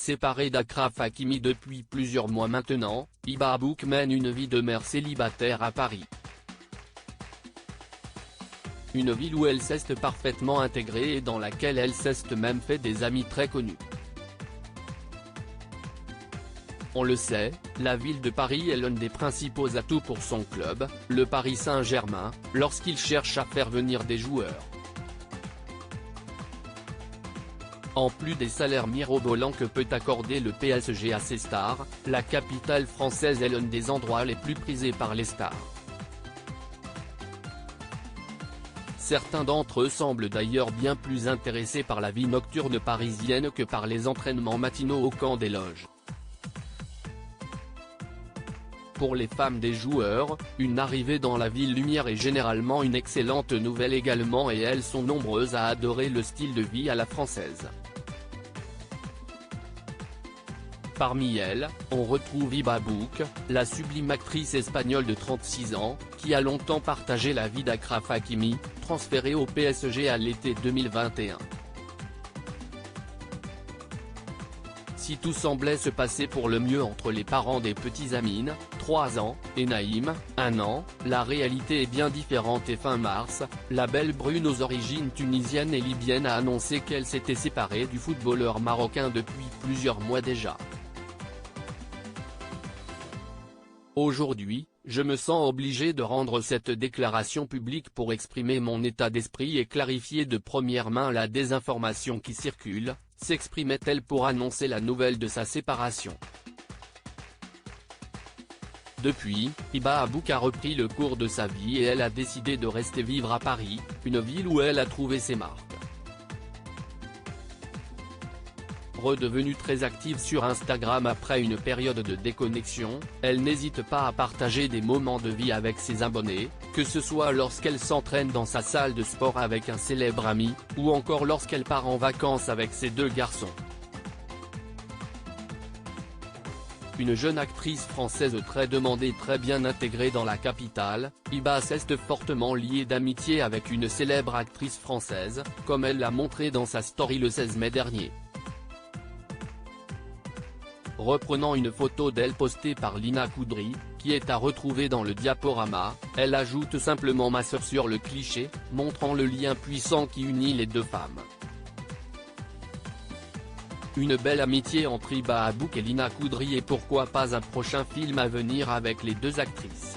Séparée d'Achraf Hakimi depuis plusieurs mois maintenant, Hiba Abouk mène une vie de mère célibataire à Paris. Une ville où elle s'est parfaitement intégrée et dans laquelle elle s'est même fait des amis très connus. On le sait, la ville de Paris est l'un des principaux atouts pour son club, le Paris Saint-Germain, lorsqu'il cherche à faire venir des joueurs. En plus des salaires mirobolants que peut accorder le PSG à ses stars, la capitale française est l'un des endroits les plus prisés par les stars. Certains d'entre eux semblent d'ailleurs bien plus intéressés par la vie nocturne parisienne que par les entraînements matinaux au camp des loges. Pour les femmes des joueurs, une arrivée dans la ville lumière est généralement une excellente nouvelle également et elles sont nombreuses à adorer le style de vie à la française. Parmi elles, on retrouve Hiba Abouk, la sublime actrice espagnole de 36 ans, qui a longtemps partagé la vie d'Achraf Hakimi, transféré au PSG à l'été 2021. Si tout semblait se passer pour le mieux entre les parents des petits Amine, 3 ans, et Naïm, 1 an, la réalité est bien différente et fin mars, la belle brune aux origines tunisiennes et libyennes a annoncé qu'elle s'était séparée du footballeur marocain depuis plusieurs mois déjà. Aujourd'hui, je me sens obligé de rendre cette déclaration publique pour exprimer mon état d'esprit et clarifier de première main la désinformation qui circule, s'exprimait-elle pour annoncer la nouvelle de sa séparation. Depuis, Hiba Abouk a repris le cours de sa vie et elle a décidé de rester vivre à Paris, une ville où elle a trouvé ses marques. Redevenue très active sur Instagram après une période de déconnexion, elle n'hésite pas à partager des moments de vie avec ses abonnés, que ce soit lorsqu'elle s'entraîne dans sa salle de sport avec un célèbre ami, ou encore lorsqu'elle part en vacances avec ses 2 garçons. Une jeune actrice française très demandée et très bien intégrée dans la capitale, Hiba s'est fortement liée d'amitié avec une célèbre actrice française, comme elle l'a montré dans sa story le 16 mai dernier. Reprenant une photo d'elle postée par Lina Coudry, qui est à retrouver dans le diaporama, elle ajoute simplement ma sœur sur le cliché, montrant le lien puissant qui unit les 2 femmes. Une belle amitié entre Hiba Abouk et Lina Coudry et pourquoi pas un prochain film à venir avec les 2 actrices.